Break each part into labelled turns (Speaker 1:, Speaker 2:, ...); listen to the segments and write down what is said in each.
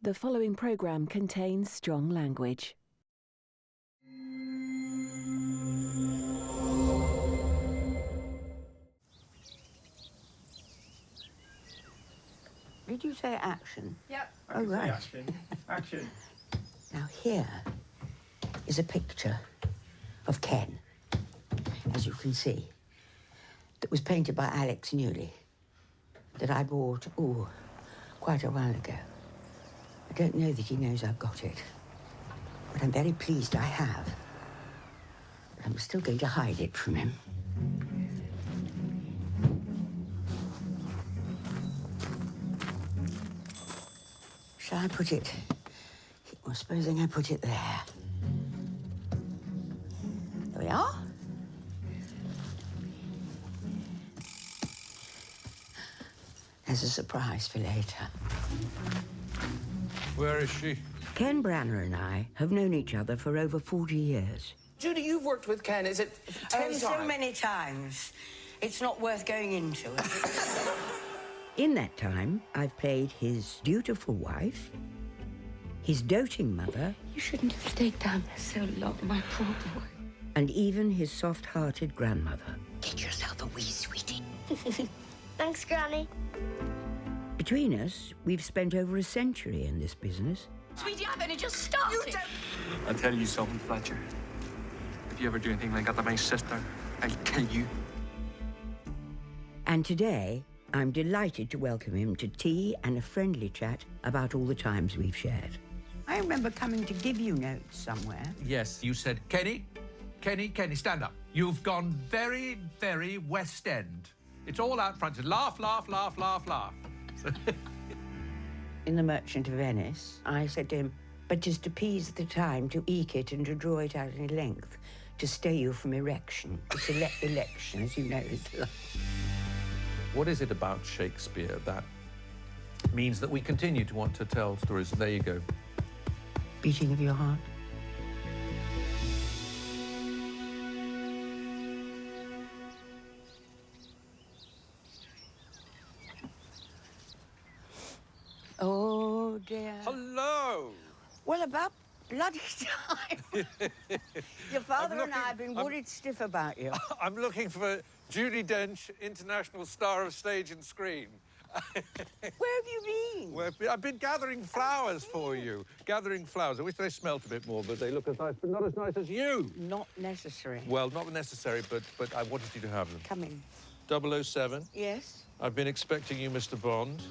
Speaker 1: The following programme contains strong language.
Speaker 2: Did you say action?
Speaker 3: Yep.
Speaker 2: Oh, right.
Speaker 4: Action. Action.
Speaker 2: Now, here is a picture of Ken, as you can see, that was painted by Alex Newley, that I bought, quite a while ago. I don't know that he knows I've got it, but I'm very pleased I have. But I'm still going to hide it from him. Shall I put it? Well, supposing I put it there. There we are. There's a surprise for later.
Speaker 4: Where is she?
Speaker 2: Ken Branner and I have known each other for over 40 years.
Speaker 3: Judy, you've worked with Ken, is it 10 times?
Speaker 2: So many times. It's not worth going into it. In that time, I've played his dutiful wife, his doting mother.
Speaker 5: You shouldn't have stayed down there so long, my poor boy.
Speaker 2: And even his soft-hearted grandmother.
Speaker 5: Get yourself a wee sweetie. Thanks, Granny.
Speaker 2: Between us, we've spent over a century in this business.
Speaker 5: Sweetie, I've only just started.
Speaker 6: I'll tell you something, Fletcher. If you ever do anything like that to my sister, I'll kill you.
Speaker 2: And today, I'm delighted to welcome him to tea and a friendly chat about all the times we've shared. I remember coming to give you notes somewhere.
Speaker 7: Yes, you said, Kenny, stand up. You've gone very, very West End. It's all out front. Laugh, laugh, laugh, laugh, laugh.
Speaker 2: In The Merchant of Venice, I said to him, but just appease the time to eke it and to draw it out in length, to stay you from erection, to select election, as you know.
Speaker 7: What is it about Shakespeare that means that we continue to want to tell stories? There you go.
Speaker 2: Beating of your heart. Oh, dear.
Speaker 7: Hello!
Speaker 2: Well, about bloody time. Your father and I have been worried stiff about you.
Speaker 7: I'm looking for Judi Dench, international star of stage and screen.
Speaker 2: Where have you been?
Speaker 7: I've been gathering flowers for you. Gathering flowers. I wish they smelt a bit more, but they look as nice, but not as nice as you.
Speaker 2: Not necessary.
Speaker 7: Well, not necessary, but I wanted you to have them.
Speaker 2: Come in.
Speaker 7: 007.
Speaker 2: Yes?
Speaker 7: I've been expecting you, Mr. Bond.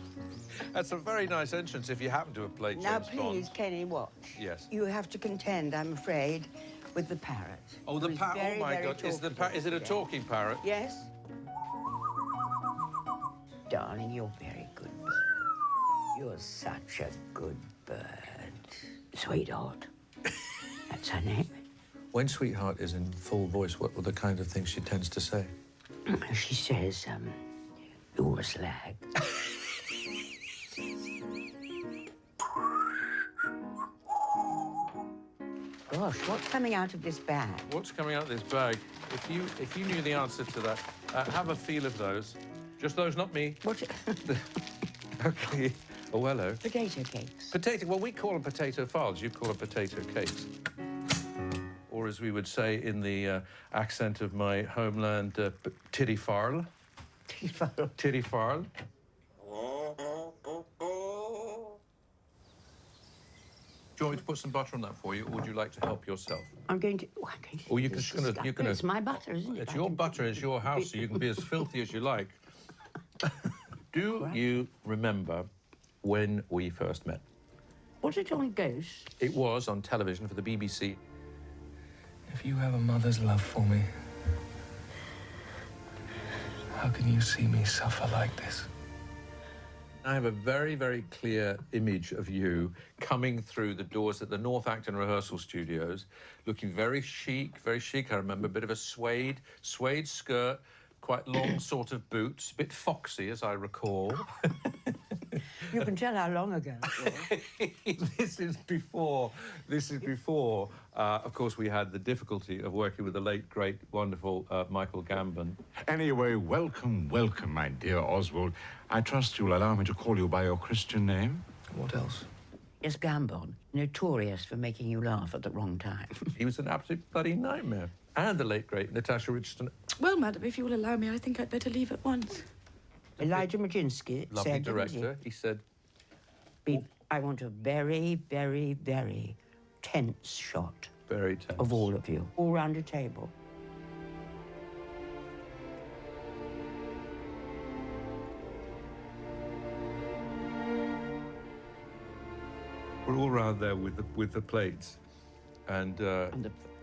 Speaker 7: That's a very nice entrance if you happen to have played James
Speaker 2: Now,
Speaker 7: Bond.
Speaker 2: please, Kenny, watch.
Speaker 7: Yes.
Speaker 2: You have to contend, I'm afraid, with the parrot.
Speaker 7: Oh, the parrot. Oh, my God. Is it a talking parrot?
Speaker 2: Yes. Darling, you're very good bird. You're such a good bird. Sweetheart. That's her name.
Speaker 7: When Sweetheart is in full voice, what are the kind of things she tends to say?
Speaker 2: She says, you're a slag. Gosh, what's coming out of this bag?
Speaker 7: What's coming out of this bag? If you knew the answer to that, have a feel of those. Just those, not me.
Speaker 2: What?
Speaker 7: Okay. Oh, hello.
Speaker 2: Potato cakes.
Speaker 7: Potato. Well, we call them potato files. You call them potato cakes. Or as we would say in the accent of my homeland, titty farl.
Speaker 2: Titty farl.
Speaker 7: Titty farl. Do you want me to put some butter on that for you, or would you like to help yourself?
Speaker 2: I'm going to...
Speaker 7: Or you can just gonna...
Speaker 2: It's my butter, isn't it?
Speaker 7: It's your butter, it's your house, so you can be as filthy as you like. Do you remember when we first met?
Speaker 2: Was it on Ghost?
Speaker 7: It was on television for the BBC.
Speaker 6: If you have a mother's love for me, how can you see me suffer like this?
Speaker 7: I have a very, very clear image of you coming through the doors at the North Acton rehearsal studios, looking very chic, very chic. I remember a bit of a suede skirt, quite long sort of boots, a bit foxy, as I recall.
Speaker 2: You can tell how long ago it was.
Speaker 7: This is before, of course, we had the difficulty of working with the late, great, wonderful Michael Gambon.
Speaker 8: Anyway, welcome, welcome, my dear Oswald. I trust you'll allow me to call you by your Christian name.
Speaker 6: What else?
Speaker 2: Is Gambon notorious for making you laugh at the wrong time?
Speaker 7: He was an absolute bloody nightmare. And the late, great Natasha Richardson.
Speaker 4: Well, madam, if you will allow me, I think I'd better leave at once.
Speaker 2: Elijah Majinsky
Speaker 7: Lovely
Speaker 2: said,
Speaker 7: director. He said,
Speaker 2: I want a very, very, very tense shot
Speaker 7: very tense.
Speaker 2: of all of you, all round a table.
Speaker 7: We're all round there with the plates. And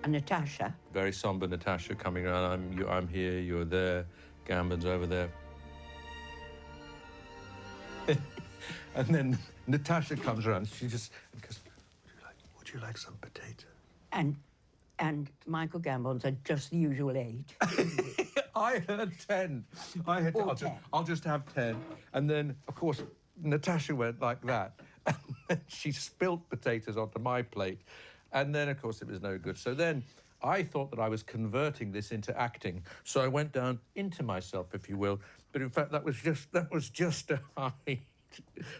Speaker 2: And Natasha,
Speaker 7: very somber Natasha coming around. I'm here, you're there, Gambon's over there. And then Natasha comes around, she just goes, would you like some potato?
Speaker 2: and Michael Gambon's at just the usual age.
Speaker 7: I heard 10. I had,
Speaker 2: Or
Speaker 7: I'll,
Speaker 2: 10.
Speaker 7: I'll just have 10. And then, of course, Natasha went like that. And then she spilt potatoes onto my plate. And then, of course, it was no good. So then I thought that I was converting this into acting. So I went down into myself, if you will. But in fact, that was just a hide.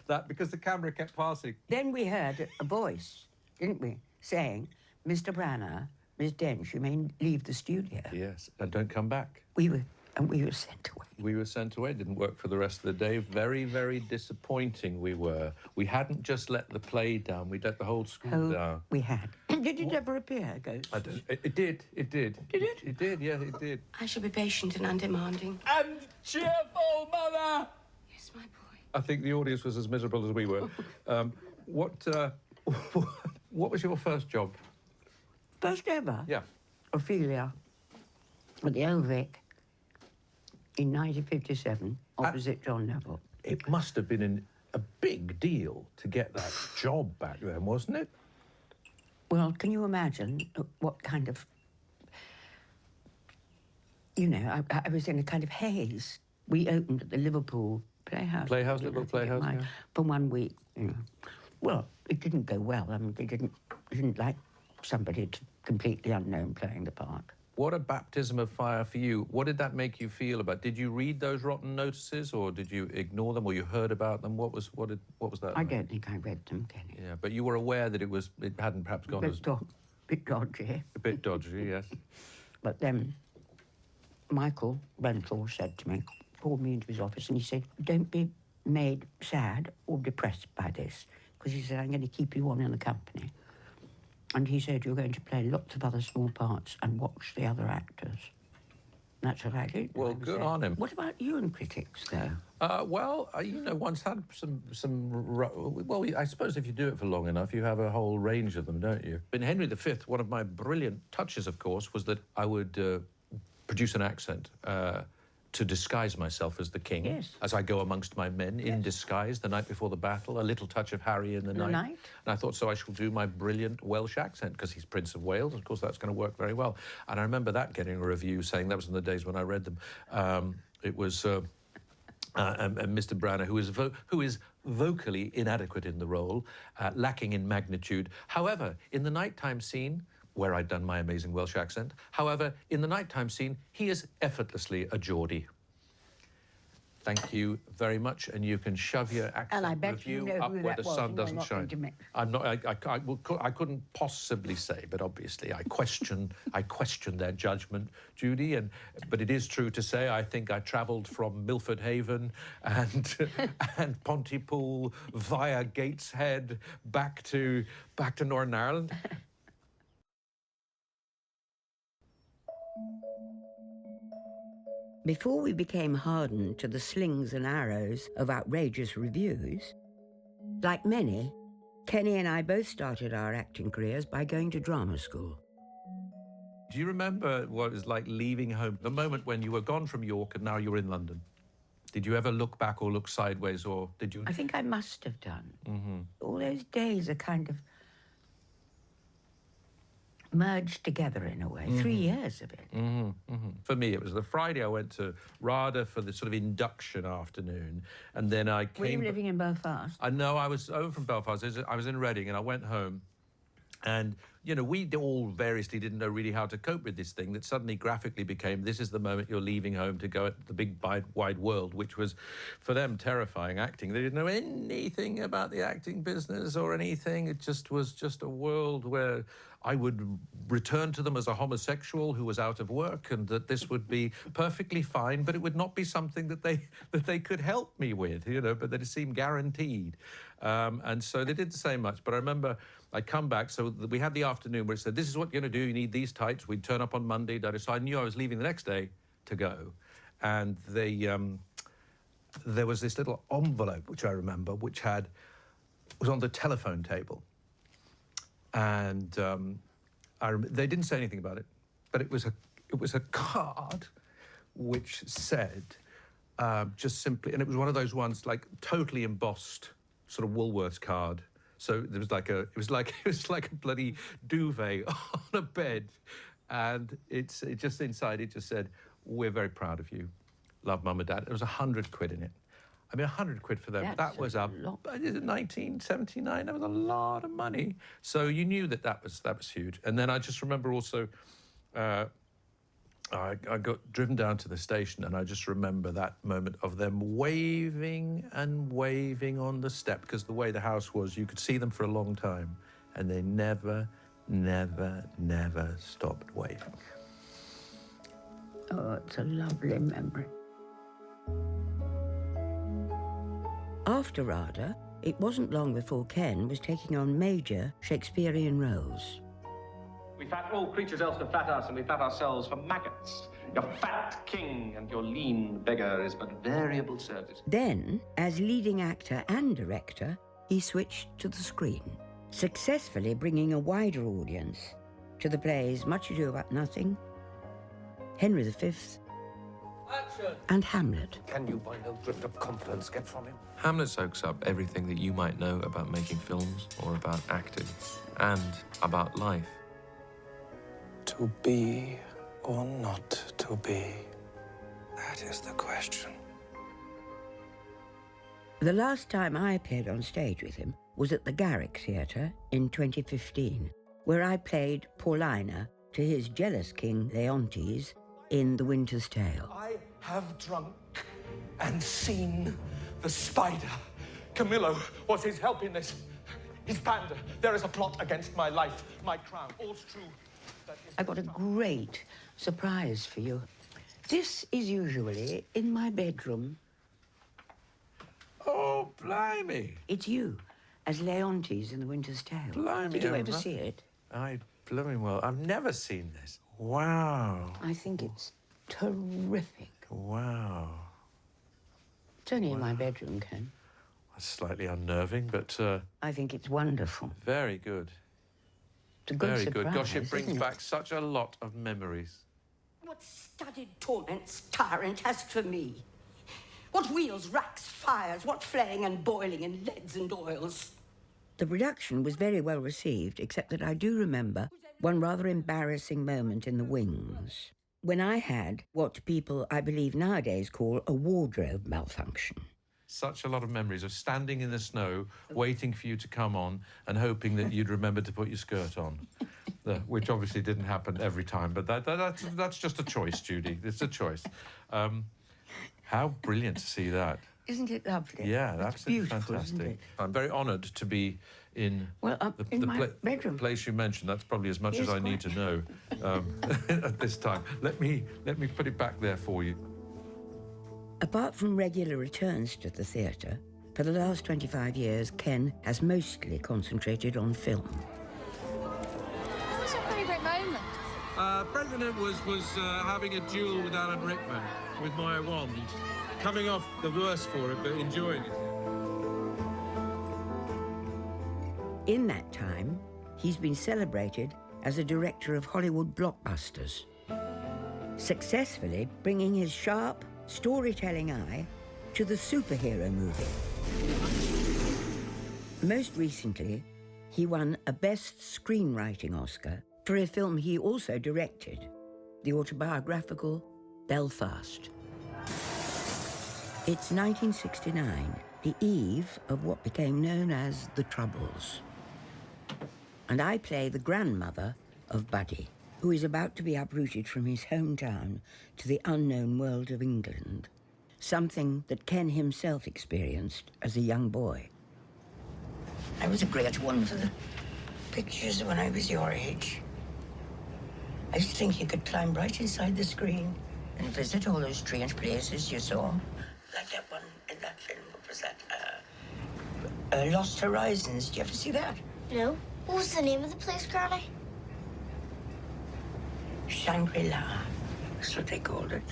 Speaker 7: That, because the camera kept passing.
Speaker 2: Then we heard a voice, didn't we, saying, Mr. Branagh, Miss Dench, you may leave the studio.
Speaker 7: Yes, and don't come back.
Speaker 2: We were sent away.
Speaker 7: We were sent away, didn't work for the rest of the day. Very, very disappointing we were. We hadn't just let the play down, we'd let the whole school down.
Speaker 2: We had. Did it ever appear, Ghost?
Speaker 7: I don't, it did.
Speaker 2: Did it?
Speaker 7: It did, yeah, it did.
Speaker 5: I shall be patient and undemanding.
Speaker 7: And cheerful, Mother!
Speaker 5: Yes, my boy.
Speaker 7: I think the audience was as miserable as we were. What was your first job?
Speaker 2: First ever?
Speaker 7: Yeah.
Speaker 2: Ophelia at the Old Vic in 1957, opposite John Neville.
Speaker 7: It must have been a big deal to get that job back then, wasn't it?
Speaker 2: Well, can you imagine what kind of... You know, I was in a kind of haze. We opened at the Liverpool Playhouse.
Speaker 7: Playhouse, Liverpool Playhouse, yeah.
Speaker 2: For 1 week, you know. Well, it didn't go well. I mean, they didn't like somebody completely unknown playing the part.
Speaker 7: What a baptism of fire for you. What did that make you feel about? Did you read those rotten notices, or did you ignore them, or you heard about them? What was that?
Speaker 2: I don't think I read them, Kenny.
Speaker 7: Yeah, but you were aware that it hadn't perhaps gone as...
Speaker 2: Bit dodgy.
Speaker 7: A bit dodgy, yes.
Speaker 2: But then Michael Renthal said to me, called me into his office, and he said, don't be made sad or depressed by this, because he said, I'm going to keep you on in the company. And he said, you're going to play lots of other small parts and watch the other actors. That's what I did.
Speaker 7: Well, good on him.
Speaker 2: What about you and critics, though?
Speaker 7: Well, you know, once had well, I suppose if you do it for long enough, you have a whole range of them, don't you? In Henry V, one of my brilliant touches, of course, was that I would produce an accent to disguise myself as the king.
Speaker 2: Yes.
Speaker 7: As I go amongst my men in disguise the night before the battle, a little touch of Harry in the night. And I thought, so I shall do my brilliant Welsh accent, because he's Prince of Wales. Of course, that's going to work very well. And I remember that getting a review saying, that was in the days when I read them, it was... and Mr. Branagh, who is vocally inadequate in the role, lacking in magnitude. However, in the nighttime scene, where I'd done my amazing Welsh accent, however, in the nighttime scene, he is effortlessly a Judi. Thank you very much, and you can shove your accent
Speaker 2: And I bet you know
Speaker 7: up
Speaker 2: who
Speaker 7: where
Speaker 2: that
Speaker 7: the
Speaker 2: was,
Speaker 7: sun
Speaker 2: and we're
Speaker 7: doesn't
Speaker 2: not going to
Speaker 7: shine.
Speaker 2: make-
Speaker 7: I'm not. I couldn't possibly say, but obviously I question their judgment, Judi. But it is true to say I think I travelled from Milford Haven and Pontypool via Gateshead back to Northern Ireland.
Speaker 2: Before we became hardened to the slings and arrows of outrageous reviews, like many, Kenny and I both started our acting careers by going to drama school.
Speaker 7: Do you remember what it was like leaving home, the moment when you were gone from York and now you're in London? Did you ever look back or look sideways, or did you...
Speaker 2: I think I must have done. Mm-hmm. All those days are kind of merged together in a way. Mm-hmm. 3 years of it.
Speaker 7: Mm-hmm. Mm-hmm. For me, it was the Friday I went to RADA for the sort of induction afternoon, and then I came...
Speaker 2: Were you living in Belfast?
Speaker 7: No, I was over from Belfast. I was in Reading, and I went home, And, you know, we all variously didn't know really how to cope with this thing that suddenly graphically became, this is the moment you're leaving home to go at the big, wide world, which was, for them, terrifying acting. They didn't know anything about the acting business or anything. It just was just a world where I would return to them as a homosexual who was out of work, and that this would be perfectly fine, but it would not be something that they could help me with, you know, but that it seemed guaranteed. And so they didn't say much. But I remember I come back, so we had the afternoon where it said, this is what you're going to do, you need these tights. We'd turn up on Monday, so I knew I was leaving the next day to go. And there was this little envelope, which I remember, which was on the telephone table. And they didn't say anything about it, but it was a card which said just simply, and it was one of those ones like totally embossed, sort of Woolworths card. So there was like it was like a bloody duvet on a bed, and it just inside it just said, "We're very proud of you, love, Mum and Dad." There was 100 quid in it. I mean, 100 quid for them.
Speaker 2: That's
Speaker 7: that was
Speaker 2: a
Speaker 7: a
Speaker 2: lot.
Speaker 7: 1979. That was a lot of money. So you knew that was huge. And then I just remember also, I got driven down to the station, and I just remember that moment of them waving and waving on the step, because the way the house was, you could see them for a long time, and they never, never, never stopped waving.
Speaker 2: Oh, it's a lovely memory.
Speaker 9: After RADA, it wasn't long before Ken was taking on major Shakespearean roles.
Speaker 6: We fat all creatures else to fat us, and we fat ourselves for maggots. Your fat king and your lean beggar is but variable service.
Speaker 9: Then, as leading actor and director, he switched to the screen, successfully bringing a wider audience to the plays Much Ado About Nothing, Henry V, and Hamlet.
Speaker 3: Can you, by no drift of compliments, get from him?
Speaker 6: Hamlet soaks up everything that you might know about making films or about acting and about life.
Speaker 3: To be or not to be? That is the question.
Speaker 9: The last time I appeared on stage with him was at the Garrick Theatre in 2015, where I played Paulina to his jealous king Leontes in The Winter's Tale.
Speaker 3: I have drunk and seen the spider. Camillo was his help in this. His pander. There is a plot against my life, my crown. All's true.
Speaker 2: I got a great surprise for you. This is usually in my bedroom.
Speaker 7: Oh, blimey.
Speaker 2: It's you, as Leontes in The Winter's Tale.
Speaker 7: Blimey,
Speaker 2: Did you ever
Speaker 7: Emma.
Speaker 2: see it?
Speaker 7: I blooming well. I've never seen this. Wow.
Speaker 2: I think it's terrific.
Speaker 7: Wow.
Speaker 2: It's only in my bedroom, Ken.
Speaker 7: That's slightly unnerving, but
Speaker 2: I think it's wonderful.
Speaker 7: very good.
Speaker 2: It's a good
Speaker 7: Very
Speaker 2: surprise,
Speaker 7: good. Gosh, it brings
Speaker 2: isn't it?
Speaker 7: back such a lot of memories.
Speaker 5: What studied torments tyrant has for me? What wheels, racks, fires, what flaying and boiling in leads and oils?
Speaker 9: The production was very well received, except that I do remember one rather embarrassing moment in the wings, when I had what people, I believe, nowadays call a wardrobe malfunction.
Speaker 7: Such a lot of memories of standing in the snow, waiting for you to come on and hoping that you'd remember to put your skirt on, which obviously didn't happen every time, but that's just a choice, Judi. It's a choice. How brilliant to see that.
Speaker 2: Isn't it lovely?
Speaker 9: It's
Speaker 7: Yeah, absolutely
Speaker 2: beautiful,
Speaker 7: fantastic.
Speaker 2: isn't it?
Speaker 7: I'm very honoured to be in
Speaker 2: in my bedroom.
Speaker 7: place you mentioned. That's probably as much
Speaker 2: Yes,
Speaker 7: as I need to know at this time. Let me put it back there for you.
Speaker 9: Apart from regular returns to the theatre, for the last 25 years, Ken has mostly concentrated on film.
Speaker 10: What was your favourite moment?
Speaker 7: President was having a duel with Alan Rickman with my wand, coming off the worst for it, but enjoying it.
Speaker 9: In that time, he's been celebrated as a director of Hollywood blockbusters, successfully bringing his sharp, storytelling eye to the superhero movie. Most recently, he won a Best Screenwriting Oscar for a film he also directed, the autobiographical Belfast. It's 1969, the eve of what became known as the Troubles. and I play the grandmother of Buddy, who is about to be uprooted from his hometown to the unknown world of England, something that Ken himself experienced as a young boy.
Speaker 2: I was a great one for the pictures when I was your age. I used to think you could climb right inside the screen and visit all those strange places you saw. Like that one in that film, what was that? Lost Horizons. Did you ever see that?
Speaker 10: No. What was the name of the place, Granny?
Speaker 2: Shangri-La. That's what they called it.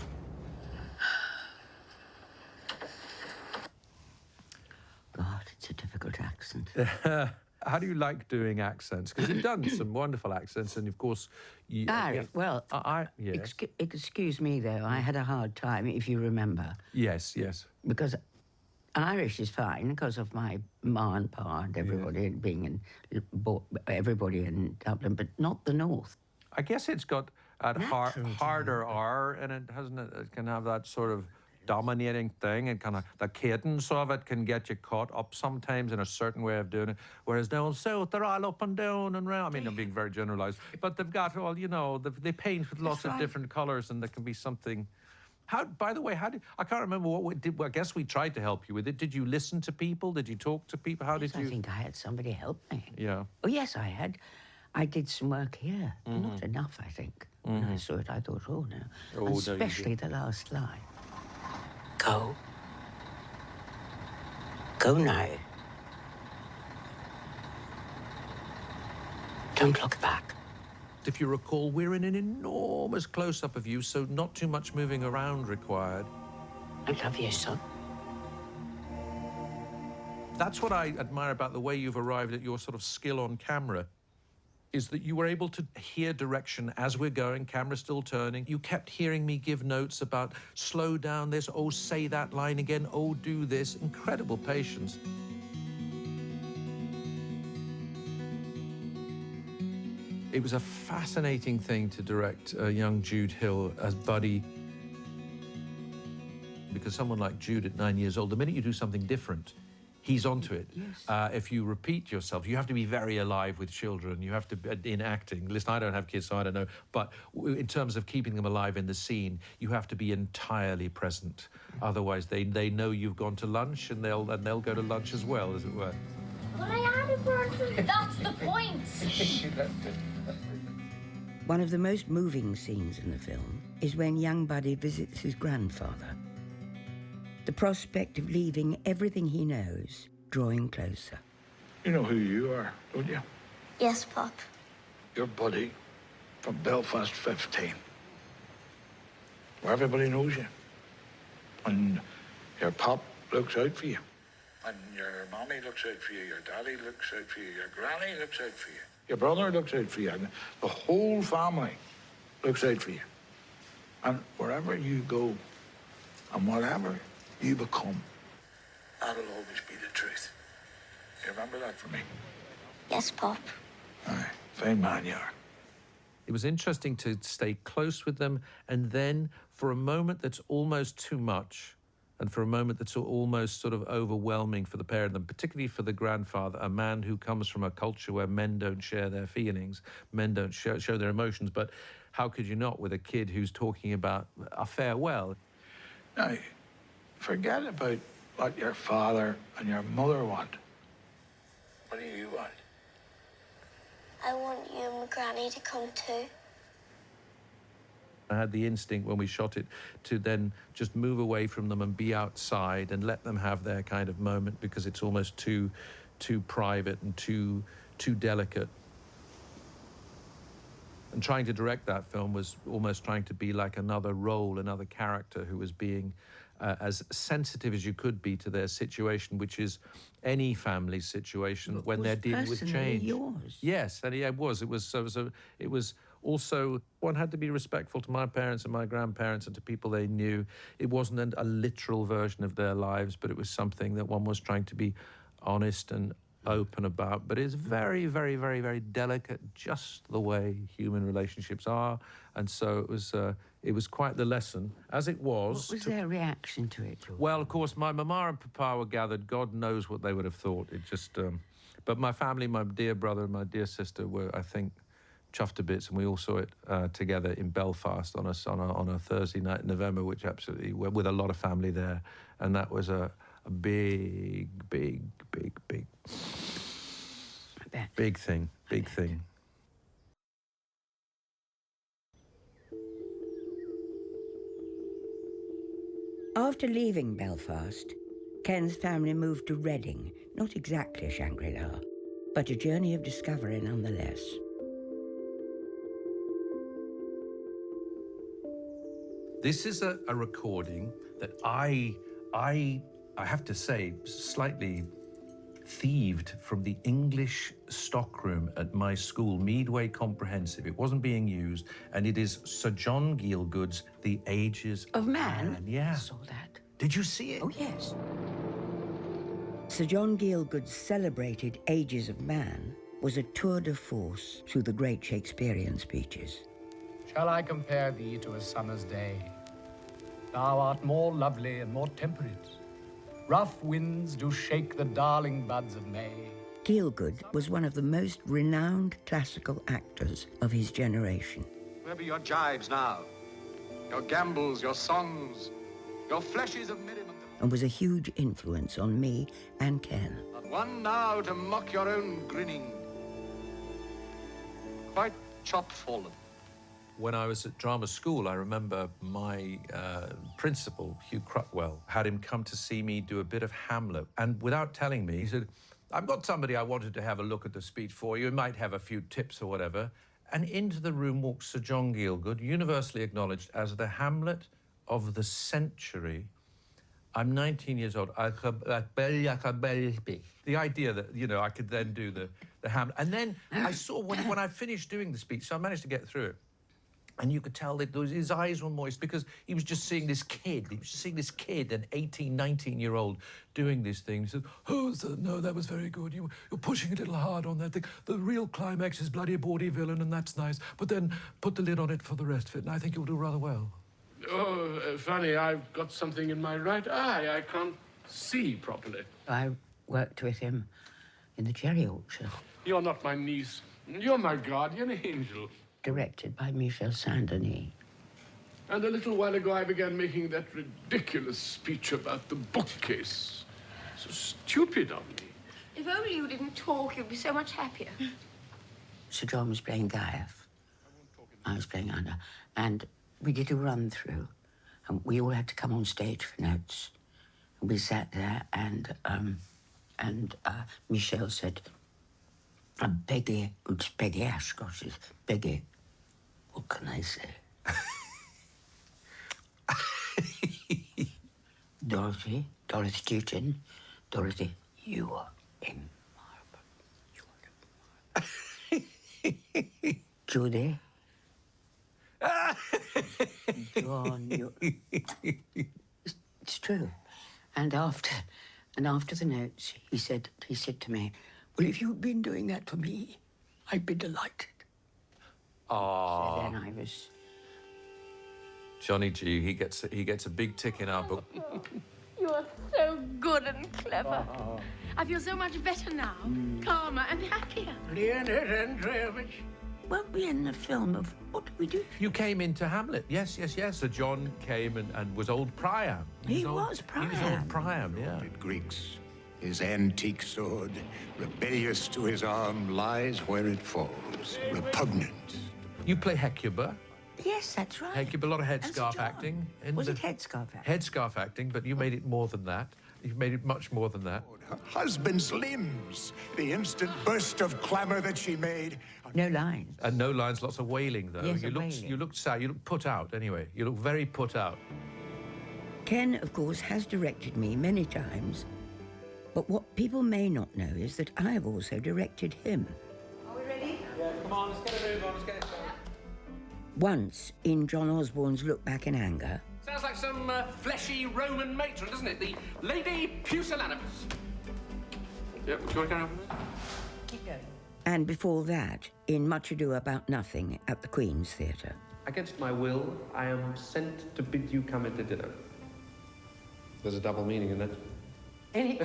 Speaker 2: God, it's a difficult accent.
Speaker 7: How do you like doing accents? Because you've done some wonderful accents, and of course, you.
Speaker 2: Well,
Speaker 7: yes.
Speaker 2: Excuse me, though. I had a hard time, if you remember.
Speaker 7: Yes, yes.
Speaker 2: Because Irish is fine because of my ma and pa and everybody being everybody in Dublin, but not the North.
Speaker 7: I guess it's got a harder R, and it hasn't. It can have that sort of dominating thing, and kind of the cadence of it can get you caught up sometimes in a certain way of doing it. Whereas down south, they're all up and down and round. I mean, I'm being very generalised, but they've got all, you know, they paint with lots of different colours, and there can be something. How, by the way, I can't remember what we did. Well, I guess we tried to help you with it. Did you listen to people? Did you talk to people? How did you?
Speaker 2: I think I had somebody help me.
Speaker 7: Yeah.
Speaker 2: Oh, yes, I had. I did some work here. Not enough, I think. When I saw it, I thought, oh, no.
Speaker 7: Oh,
Speaker 2: and especially the last line. Go. Go now. Don't look back.
Speaker 7: If you recall, we're in an enormous close-up of you, so not too much moving around required.
Speaker 2: I love you, son.
Speaker 7: That's what I admire about the way you've arrived at your sort of skill on camera, is that you were able to hear direction as we're going, camera still turning. You kept hearing me give notes about slow down this, oh, say that line again, oh, do this. Incredible patience. It was a fascinating thing to direct young Jude Hill as Buddy, because someone like Jude at 9 years old, the minute you do something different, he's onto it. Yes. If you repeat yourself, you have to be very alive with children. You have to, in acting, listen, I don't have kids, so I don't know, but in terms of keeping them alive in the scene, you have to be entirely present. Otherwise, they know you've gone to lunch, and they'll go to lunch as well, as it were.
Speaker 10: But I am a person. That's the point.
Speaker 9: One of the most moving scenes in the film is when young Buddy visits his grandfather. The prospect of leaving everything he knows drawing closer.
Speaker 8: You know who you are, don't you?
Speaker 10: Yes, Pop.
Speaker 8: You're Buddy from Belfast 15. Where everybody knows you. And your pop looks out for you. And your mommy looks out for you, your daddy looks out for you, your granny looks out for you. Your brother looks out for you, and the whole family looks out for you. And wherever you go, and whatever you become, that'll always be the truth. You remember that for me?
Speaker 10: Yes, Pop.
Speaker 8: Aye, fine man you are.
Speaker 7: It was interesting to stay close with them, and then for a moment that's almost too much, and for a moment that's almost sort of overwhelming for the pair of them, particularly for the grandfather, a man who comes from a culture where men don't share their feelings, men don't show their emotions, but how could you not with a kid who's talking about a farewell?
Speaker 8: Now, forget about what your father and your mother want. What do you want?
Speaker 10: I want you and my granny to come too.
Speaker 7: I had the instinct when we shot it to then just move away from them and be outside and let them have their kind of moment, because it's almost too private and too delicate. And trying to direct that film was almost trying to be like another role, another character who was being as sensitive as you could be to their situation, which is any family's situation when they're dealing with change.
Speaker 2: Yours.
Speaker 7: Yes, and it was. It was also, one had to be respectful to my parents and my grandparents and to people they knew. It wasn't a literal version of their lives, but it was something that one was trying to be honest and open about. But it's very, very, very, very delicate, just the way human relationships are. And so it was quite the lesson, as it was.
Speaker 2: What was their reaction to it?
Speaker 7: Well, of course, my mama and papa were gathered. God knows what they would have thought. It just... But my family, my dear brother and my dear sister were, I think, chuffed to bits, and we all saw it together in Belfast on a Thursday night in November, which absolutely, with a lot of family there. And that was a big thing.
Speaker 9: After leaving Belfast, Ken's family moved to Reading, not exactly Shangri-La, but a journey of discovery nonetheless.
Speaker 7: This is a recording that I have to say, slightly thieved from the English stockroom at my school, Meadway Comprehensive. It wasn't being used, and it is Sir John Gielgud's The Ages
Speaker 2: Of Man?
Speaker 7: Yeah.
Speaker 2: I saw that.
Speaker 7: Did you see it?
Speaker 2: Oh, yes.
Speaker 9: Sir John Gielgud's celebrated Ages of Man was a tour de force through the great Shakespearean speeches.
Speaker 11: Shall I compare thee to a summer's day? Thou art more lovely and more temperate. Rough winds do shake the darling buds of May.
Speaker 9: Gielgud was one of the most renowned classical actors of his generation.
Speaker 12: Where be your jibes now? Your gambols, your songs, your flashes of merriment.
Speaker 9: And was a huge influence on me and Ken.
Speaker 12: Not one now to mock your own grinning. Quite chop-fallen.
Speaker 7: When I was at drama school, I remember my principal, Hugh Crutwell, had him come to see me do a bit of Hamlet. And without telling me, he said, I've got somebody I wanted to have a look at the speech for you. You might have a few tips or whatever. And into the room walked Sir John Gielgud, universally acknowledged as the Hamlet of the century. I'm 19 years old. The idea that, you know, I could then do the Hamlet. And then I saw, when I finished doing the speech, so I managed to get through it, and you could tell that his eyes were moist because he was just seeing this kid. He was just seeing this kid, an 18, 19-year-old, doing this thing. He said, oh, sir, no, that was very good. You're pushing a little hard on that thing. The real climax is bloody bawdy villain, and that's nice. But then put the lid on it for the rest of it, and I think you'll do rather well.
Speaker 13: Oh, funny, I've got something in my right eye. I can't see properly.
Speaker 2: I worked with him in the cherry orchard.
Speaker 13: You're not my niece. You're my guardian angel.
Speaker 2: Directed by Michel Saint-Denis.
Speaker 13: And a little while ago, I began making that ridiculous speech about the bookcase. So stupid of me.
Speaker 10: If only you didn't talk, you'd be so much happier.
Speaker 2: Sir John was playing Gaiath. I was playing Anna. And we did a run-through. And we all had to come on stage for notes. And we sat there, and Michel said, Peggy, it's Peggy Ashcroft. She said, Peggy, what can I say? Dorothy Teuton, Dorothy, you are immarkable. Judi. John, it's true. And after the notes, he said to me, well, if you'd been doing that for me, I'd be delighted.
Speaker 7: Oh.
Speaker 2: So then I was...
Speaker 7: Johnny G, he gets a big tick in our book.
Speaker 10: You are so good and clever. I feel so much better now, calmer and happier.
Speaker 2: Leonid Andreevich. Weren't we in the film of what did we do?
Speaker 7: You came into Hamlet, yes. So John came and was old Priam.
Speaker 2: He was Priam.
Speaker 7: He was old Priam, yeah.
Speaker 14: Greeks. His antique sword, rebellious to his arm, lies where it falls, repugnant.
Speaker 7: You play Hecuba.
Speaker 2: Yes, that's right.
Speaker 7: Hecuba, a lot of headscarf acting.
Speaker 2: Was it headscarf acting?
Speaker 7: Headscarf acting, but you made it more than that. You've made it much more than that.
Speaker 14: Her husband's limbs, the instant burst of clamor that she made.
Speaker 2: No lines.
Speaker 7: And no lines, lots of wailing, though.
Speaker 2: Yes,
Speaker 7: you looked sad. You looked put out, anyway. You look very put out.
Speaker 9: Ken, of course, has directed me many times, but what people may not know is that I have also directed him.
Speaker 10: Are we ready?
Speaker 6: Yeah, come on, let's get a move on, let's get it going.
Speaker 9: Once in John Osborne's Look Back in Anger.
Speaker 6: Sounds like some fleshy Roman matron, doesn't it? The Lady Pusillanimous. Yep, do you want to carry on with this?
Speaker 2: Keep going.
Speaker 9: And before that, in Much Ado About Nothing at the Queen's Theatre.
Speaker 6: Against my will, I am sent to bid you come into dinner. There's a double meaning in that.
Speaker 2: Any...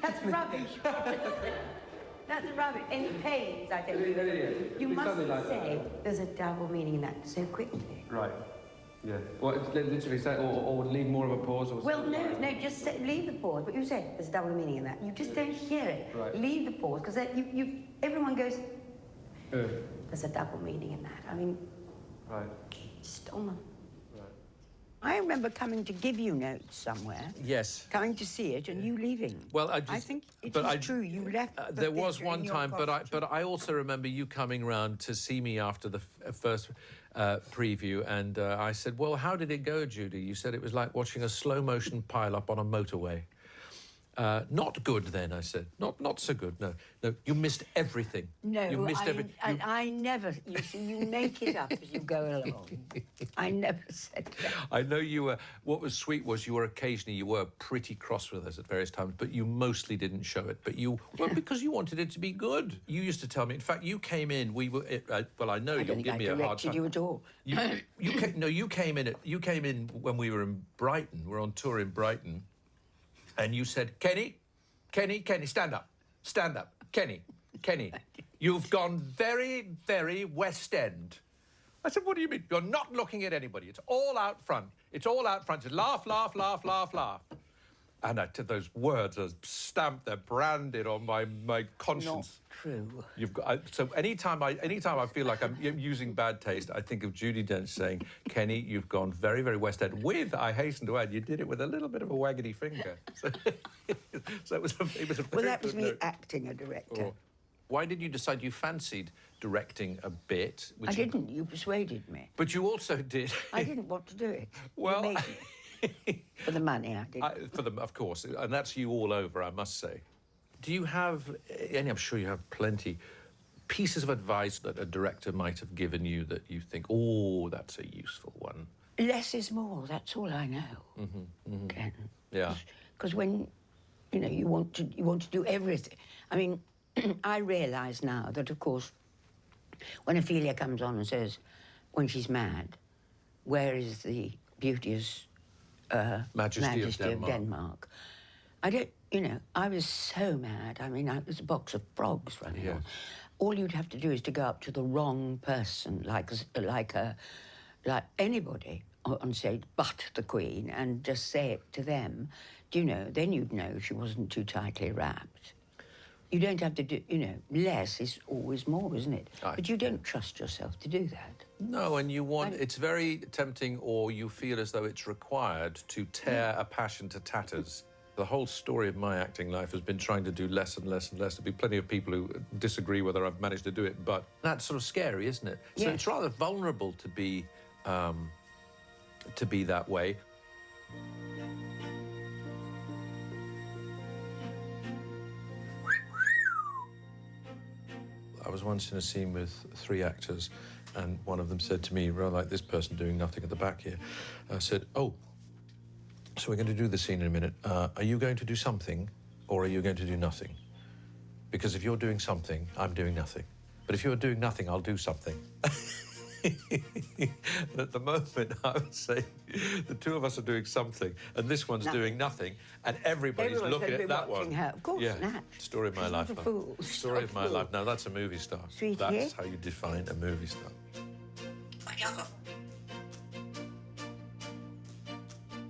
Speaker 2: That's rubbish. That's rubbish. Any pains, I tell you. You mustn't say there's a double meaning in that so quickly.
Speaker 6: Right. Yeah. What, literally say, or leave more of a pause? Or
Speaker 2: Well, no, just say, leave the pause. But you said there's a double meaning in that. You just don't hear it.
Speaker 6: Right.
Speaker 2: Leave the pause, because everyone goes, there's a double meaning in that. I mean,
Speaker 6: right.
Speaker 2: Just on them. I remember coming to give you notes somewhere.
Speaker 7: Yes.
Speaker 2: Coming to see it and you leaving.
Speaker 7: Well,
Speaker 2: I think it is true. You left. The
Speaker 7: there was
Speaker 2: theatre
Speaker 7: one
Speaker 2: in your
Speaker 7: time,
Speaker 2: costume.
Speaker 7: but I also remember you coming round to see me after the first preview, and I said, "Well, how did it go, Judi?" You said it was like watching a slow motion pile up on a motorway. Not good, then, I said. Not so good, no. No, you missed everything.
Speaker 2: No,
Speaker 7: you missed everything.
Speaker 2: I never, you see, you make it up as you go along. I never said that.
Speaker 7: I know you were, what was sweet was you were pretty cross with us at various times, but you mostly didn't show it. But well, because you wanted it to be good. You used to tell me, in fact, you came in, well, I know you'll give me a hard time.
Speaker 2: I don't think I corrected you at all.
Speaker 7: You came in when we were in Brighton, we're on tour in Brighton, and you said, Kenny, stand up, Kenny, you've gone very, very West End. I said, what do you mean? You're not looking at anybody. It's all out front. It's all out front. It's laugh, laugh, laugh, laugh, laugh. And those words are stamped, they're branded on my conscience.
Speaker 2: Not true.
Speaker 7: So anytime I feel like I'm using bad taste, I think of Judi Dench saying, Kenny, you've gone very, very West End. I hasten to add, you did it with a little bit of a waggedy finger. So it was a
Speaker 2: Well, that was me acting a director.
Speaker 7: Oh. Why did you decide you fancied directing a bit?
Speaker 2: I didn't. You persuaded me.
Speaker 7: But you also did.
Speaker 2: I didn't want to do it.
Speaker 7: Well,
Speaker 2: you made me. For the money, I did.
Speaker 7: Of course, and that's you all over, I must say. Do you have, and I'm sure you have plenty, pieces of advice that a director might have given you that you think, oh, that's a useful one?
Speaker 2: Less is more. That's all I know. Ken.
Speaker 7: Yeah.
Speaker 2: Because when, you want to do everything. I mean, I realise now that, of course, when Ophelia comes on and says, when she's mad, where is the beauteous Majesty of Denmark? I don't, I was so mad. I mean, I was a box of frogs running on. All you'd have to do is to go up to the wrong person, like anybody on stage, but the Queen, and just say it to them. Do you know? Then you'd know she wasn't too tightly wrapped. You don't have to do, less is always more, isn't it? But you don't trust yourself to do that.
Speaker 7: No, and it's very tempting, or you feel as though it's required to tear a passion to tatters. The whole story of my acting life has been trying to do less and less and less. There'll be plenty of people who disagree whether I've managed to do it, but that's sort of scary, isn't it? So it's rather vulnerable to be that way. I was once in a scene with 3 actors, and one of them said to me, rather like this person doing nothing at the back here, said, oh, so we're going to do the scene in a minute. Are you going to do something, or are you going to do nothing? Because if you're doing something, I'm doing nothing. But if you're doing nothing, I'll do something. And at the moment, I would say the 2 of us are doing something, and this one's doing nothing, and everybody's looking at that one.
Speaker 2: Her. Of course, Nat.
Speaker 7: Story of my life.
Speaker 2: Not a fool.
Speaker 7: Story of my life. Now, that's a movie star.
Speaker 2: Sweetie.
Speaker 7: That's how you define a movie star.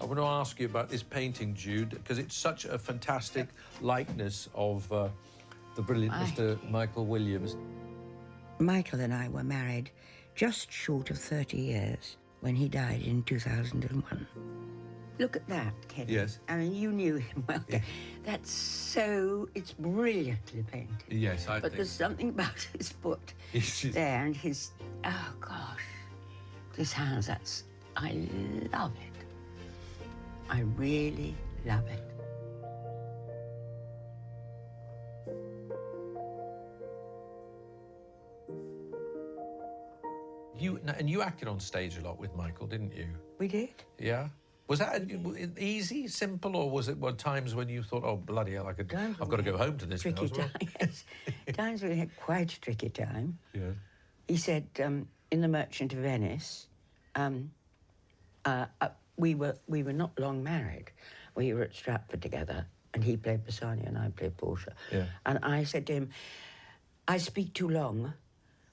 Speaker 7: I want to ask you about this painting, Jude, because it's such a fantastic likeness of the brilliant Mr. Michael Williams.
Speaker 9: Michael and I were married just short of 30 years when he died in 2001.
Speaker 2: Look at that, Ken.
Speaker 7: Yes.
Speaker 2: I mean, you knew him well. Yeah. It's brilliantly painted.
Speaker 7: Yes,
Speaker 2: But there's something about his foot there and his, oh gosh, his hands, I love it. I really love it.
Speaker 7: You acted on stage a lot with Michael, didn't you?
Speaker 2: We did.
Speaker 7: Yeah? Was that easy, simple, or was it times when you thought, oh, bloody hell, I've got to go home to this now as well?
Speaker 2: Yes. Times we had quite a tricky time.
Speaker 7: Yeah.
Speaker 2: He said, in The Merchant of Venice, we were not long married We were at Stratford together, and he played Bassanio and I played Portia.
Speaker 7: Yeah.
Speaker 2: And I said to him, I speak too long,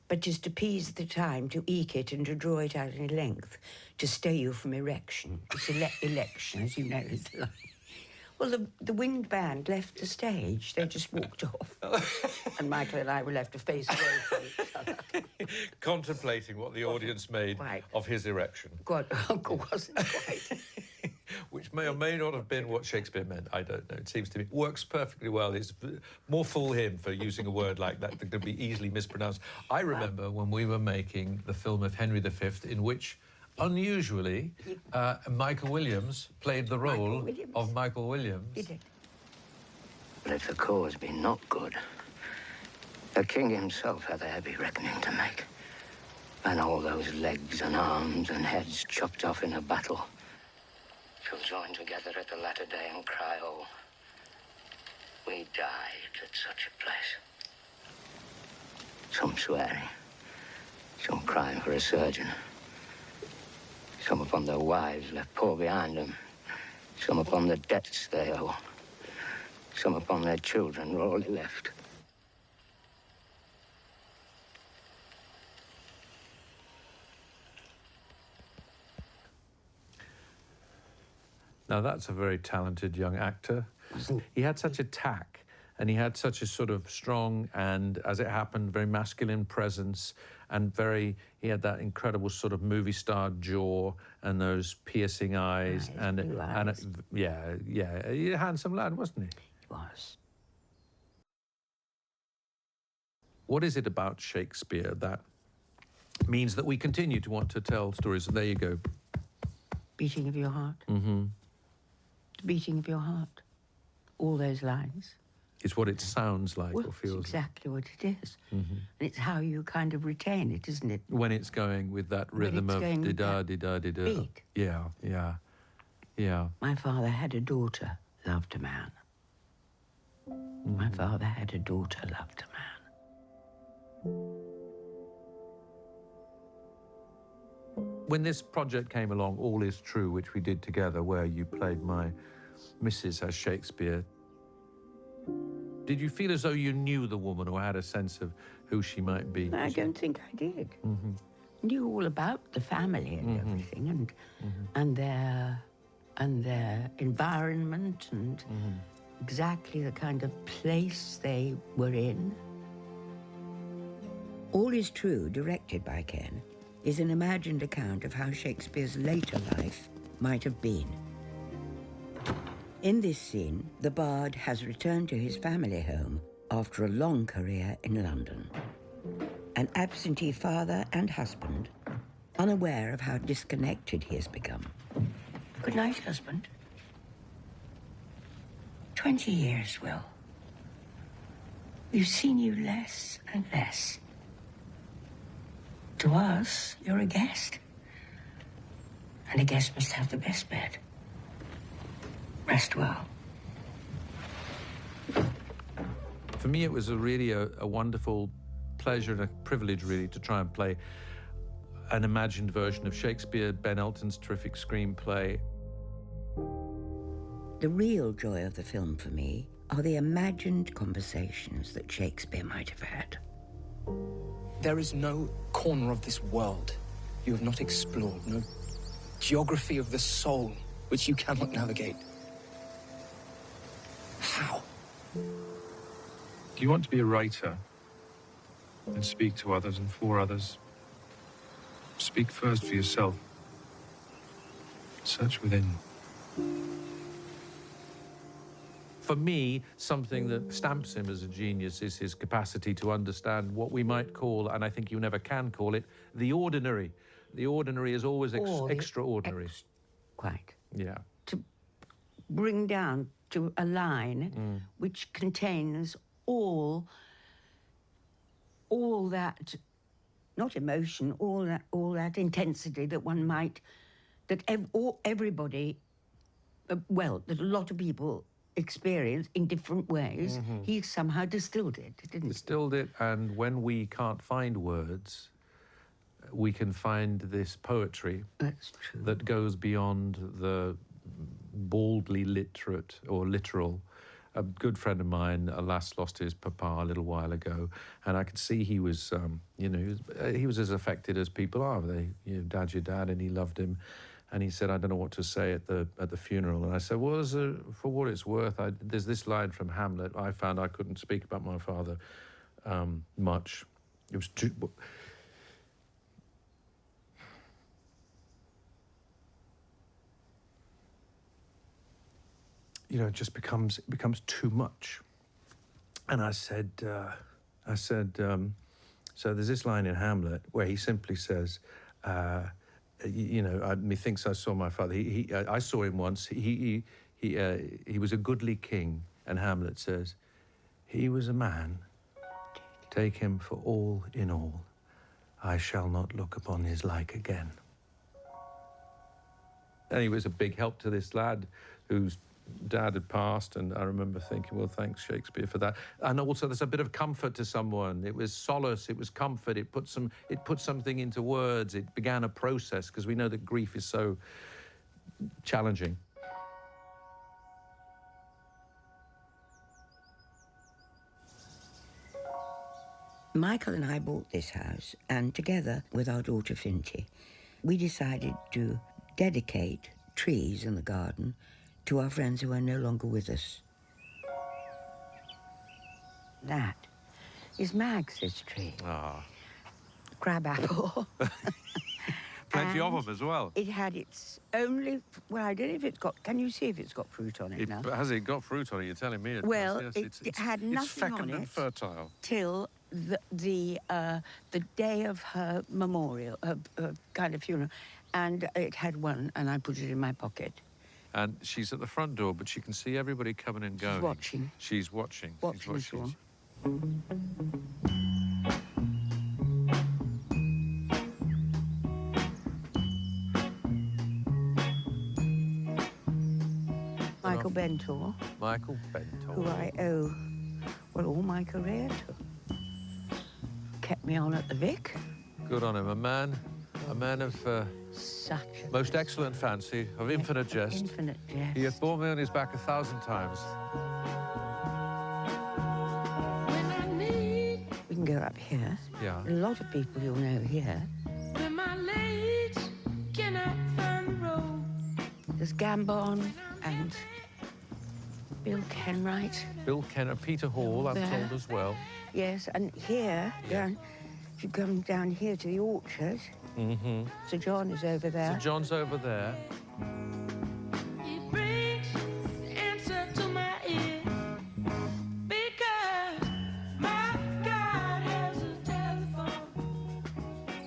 Speaker 2: but just to appease the time, to eke it and to draw it out in length, to stay you from erection. It's election, as you know, is the line. Well, the wind band left the stage. They just walked off. And Michael and I were left to face away from each other.
Speaker 7: Contemplating what the audience made of his erection.
Speaker 2: God, Uncle wasn't quite.
Speaker 7: Which may or may not have been what Shakespeare meant. I don't know. It seems to me. Works perfectly well. It's more fool him for using a word like that that could be easily mispronounced. I remember when we were making the film of Henry V, in which, unusually, Michael Williams played the role of Michael Williams.
Speaker 2: He did.
Speaker 15: But if the cause be not good, the king himself hath a heavy reckoning to make. And all those legs and arms and heads chopped off in a battle shall join together at the latter day and cry, oh, we died at such a place. Some swearing, some crying for a surgeon, some upon their wives left poor behind them, some upon the debts they owe, some upon their children rawly left.
Speaker 7: Now, that's a very talented young actor. He had such a tact, and he had such a sort of strong and, as it happened, very masculine presence, and he had that incredible sort of movie star jaw and those piercing eyes. Yeah, a handsome lad, wasn't he?
Speaker 2: He was.
Speaker 7: What is it about Shakespeare that means that we continue to want to tell stories? And there you go.
Speaker 2: Beating of your heart.
Speaker 7: Mm-hmm.
Speaker 2: The beating of your heart. All those lines.
Speaker 7: It's what it sounds like or feels
Speaker 2: it's exactly what it is.
Speaker 7: Mm-hmm.
Speaker 2: And it's how you kind of retain it, isn't it?
Speaker 7: When it's going with that rhythm of di-da, di-da, di-da.
Speaker 2: Beat.
Speaker 7: Yeah.
Speaker 2: My father had a daughter, loved a man. Mm-hmm. My father had a daughter, loved a man.
Speaker 7: When this project came along, All Is True, which we did together, where you played my Mrs. as Shakespeare, did you feel as though you knew the woman or had a sense of who she might be?
Speaker 2: I don't think I did.
Speaker 7: Mm-hmm.
Speaker 2: Knew all about the family and everything, and their environment and exactly the kind of place they were in.
Speaker 9: All Is True, directed by Ken, is an imagined account of how Shakespeare's later life might have been. In this scene, the bard has returned to his family home after a long career in London. An absentee father and husband, unaware of how disconnected he has become.
Speaker 2: Good night, husband. 20 years, Will. We've seen you less and less. To us, you're a guest. And a guest must have the best bed. Rest well.
Speaker 7: For me, it was really a wonderful pleasure and a privilege, really, to try and play an imagined version of Shakespeare, Ben Elton's terrific screenplay.
Speaker 9: The real joy of the film for me are the imagined conversations that Shakespeare might have had.
Speaker 16: There is no corner of this world you have not explored, no geography of the soul which you cannot navigate. How?
Speaker 17: Do you want to be a writer and speak to others and for others? Speak first for yourself. Search within.
Speaker 7: For me, something that stamps him as a genius is his capacity to understand what we might call, and I think you never can call it, the ordinary. The ordinary is always extraordinary.
Speaker 2: Quite.
Speaker 7: Yeah.
Speaker 2: To bring down to a line which contains all that, not emotion, all that intensity that one might, that everybody, that a lot of people experience in different ways. He somehow distilled it, didn't he?
Speaker 7: Distilled it, and when we can't find words, we can find this poetry
Speaker 2: That's true.
Speaker 7: that goes beyond the baldly literate or literal. A good friend of mine, alas, lost his papa a little while ago, and I could see he was, he was as affected as people are. Dad's your dad, and he loved him. And he said, I don't know what to say at the funeral. And I said, well, for what it's worth, there's this line from Hamlet. I found I couldn't speak about my father much. It was too... It just becomes too much. And I said, so there's this line in Hamlet where he simply says, methinks I saw my father. I saw him once. He was a goodly king, and Hamlet says, he was a man. Take him for all in all. I shall not look upon his like again. And he was a big help to this lad whose dad had passed, and I remember thinking, well, thanks, Shakespeare, for that. And also, there's a bit of comfort to someone. It was solace, it was comfort, it put something into words, it began a process, because we know that grief is so challenging.
Speaker 9: Michael and I bought this house, and together with our daughter Finty, we decided to dedicate trees in the garden to our friends who are no longer with us. That is Mags's tree.
Speaker 7: Ah.
Speaker 9: Crabapple.
Speaker 7: Plenty of them as well.
Speaker 9: It had its only... Well, I don't know if it's got... Can you see if it's got fruit on it now?
Speaker 7: Has it got fruit on it? You're telling me it
Speaker 9: well,
Speaker 7: does. Yes,
Speaker 9: it had nothing
Speaker 7: it's fecund
Speaker 9: on it
Speaker 7: and fertile.
Speaker 9: Till the day of her memorial, her kind of funeral. And it had one, and I put it in my pocket.
Speaker 7: And she's at the front door, but she can see everybody coming and going.
Speaker 9: She's watching.
Speaker 7: She's watching.
Speaker 9: Watching.
Speaker 7: She's watching.
Speaker 9: Michael Bentor.
Speaker 7: Michael Bentor.
Speaker 9: Who I owe, well, all my career to. Kept me on at the Vic.
Speaker 7: Good on him. A man of
Speaker 9: such
Speaker 7: most excellent fancy, of infinite jest.
Speaker 9: Infinite jest.
Speaker 7: He hath borne me on his back 1,000 times.
Speaker 9: We can go up here.
Speaker 7: Yeah.
Speaker 9: A lot of people you'll know here.
Speaker 10: When my legs cannot find the road.
Speaker 9: There's Gambon and Bill Kenwright.
Speaker 7: Bill Kenner, Peter Hall, I'm told as well.
Speaker 9: Yes, and here, down, if you come down here to the orchard, Sir John is over there.
Speaker 7: Sir John's over there.
Speaker 10: It brings the answer to my ear. Because my God has a telephone.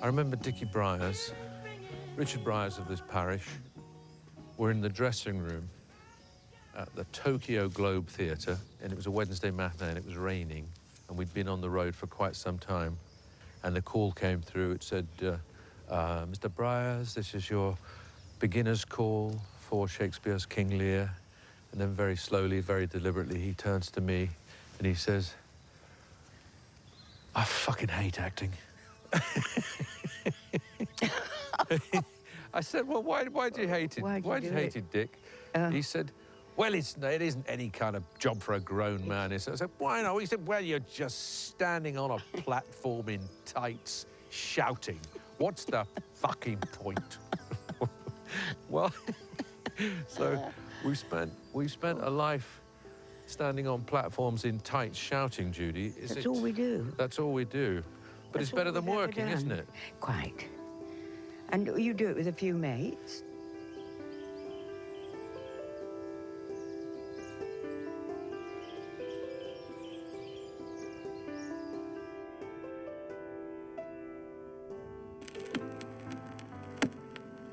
Speaker 7: I remember Dickie Briers, Richard Briers of this parish, were in the dressing room at the Tokyo Globe Theatre, and it was a Wednesday matinee, and it was raining, and we'd been on the road for quite some time, and the call came through. It said, Mr. Briers, this is your beginner's call for Shakespeare's King Lear. And then very slowly, very deliberately, he turns to me and he says, I fucking hate acting. I said, well, why do you hate it? Why do you hate it, Dick? He said, well, it isn't any kind of job for a grown man. I said, why not? He said, well, you're just standing on a platform in tights, shouting. What's the fucking point? Well, so we've spent a life standing on platforms in tights, shouting, Judy.
Speaker 9: That's all we do.
Speaker 7: That's all we do. But it's better than working, isn't it?
Speaker 9: Quite. And you do it with a few mates.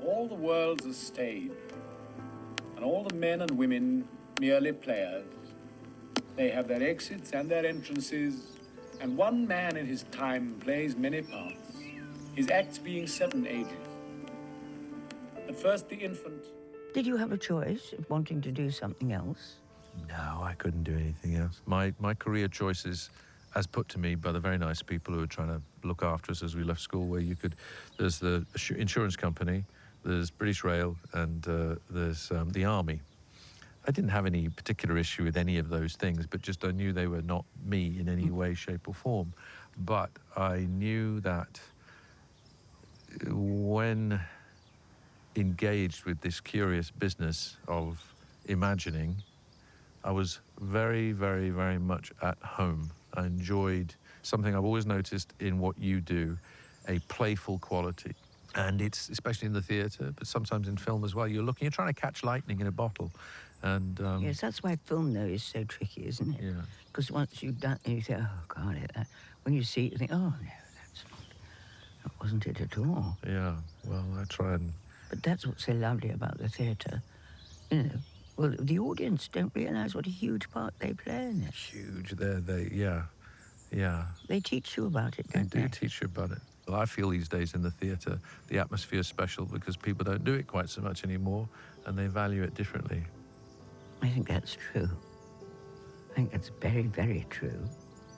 Speaker 18: All the world's a stage, and all the men and women merely players. They have their exits and their entrances, and one man in his time plays many parts, his acts being 7 ages. At first the infant.
Speaker 9: Did you have a choice of wanting to do something else?
Speaker 7: No, I couldn't do anything else. My career choices, as put to me by the very nice people who were trying to look after us as we left school, where you could, there's the insurance company, there's British Rail, and there's the Army. I didn't have any particular issue with any of those things, but just I knew they were not me in any way, shape or form. But I knew that when engaged with this curious business of imagining, I was very, very, very much at home. I enjoyed something I've always noticed in what you do, a playful quality. And it's especially in the theatre, but sometimes in film as well. You're trying to catch lightning in a bottle. And
Speaker 9: yes, that's why film, though, is so tricky, isn't it?
Speaker 7: Yeah.
Speaker 9: Because once you've done it, you say, oh, God, when you see it, you think, oh, no, that wasn't it at all.
Speaker 7: Yeah, well, I try and...
Speaker 9: But that's what's so lovely about the theatre. You know, well, the audience don't realise what a huge part they play in it.
Speaker 7: Huge. Yeah.
Speaker 9: They teach you about it, don't they?
Speaker 7: They do teach you about it. Well, I feel these days in the theatre, the atmosphere is special because people don't do it quite so much anymore and they value it differently.
Speaker 9: I think that's true. I think that's very, very true.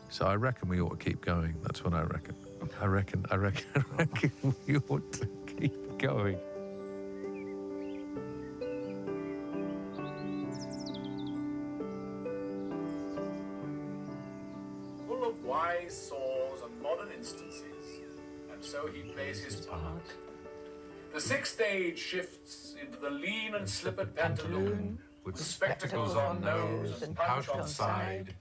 Speaker 7: So I reckon we ought to keep going. That's what I reckon. I reckon we ought to keep going.
Speaker 18: Full of wise saws and modern instances, and so he plays his part. The sixth stage shifts into the lean and slippered pantaloon, with spectacles on nose and pouch on side.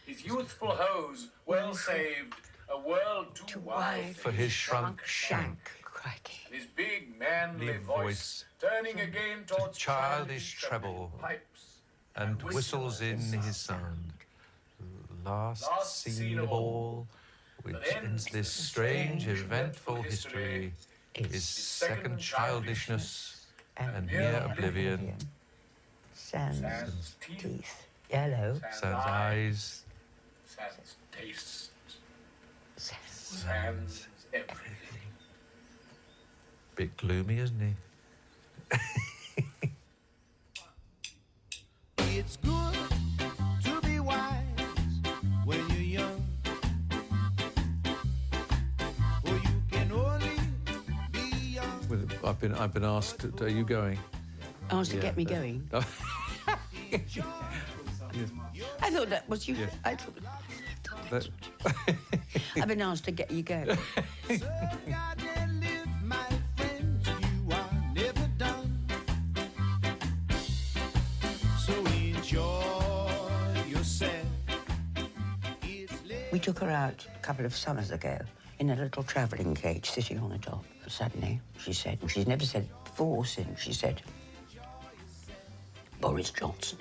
Speaker 18: His youthful hose, well saved, a world too wide
Speaker 7: for his shrunk shank.
Speaker 18: And his big manly voice, turning again towards
Speaker 7: childish treble,
Speaker 18: pipes,
Speaker 7: and whistles in his sound. Last scene of all, which ends this strange, eventful history, is second childishness and mere oblivion.
Speaker 9: Sans teeth. Yellow.
Speaker 7: Sans eyes.
Speaker 18: Sans taste.
Speaker 7: Sans everything. Bit gloomy, isn't he?
Speaker 19: It's good to be wise when you're young. For you can only be young.
Speaker 7: I've been asked, are you going?
Speaker 9: Asked to get me going. I thought that was you.
Speaker 7: Yeah.
Speaker 9: I thought I've been asked to get you going. We took her out a couple of summers ago in a little travelling cage sitting on the top. Suddenly, she said, and she's never said before since, she said, Boris Johnson.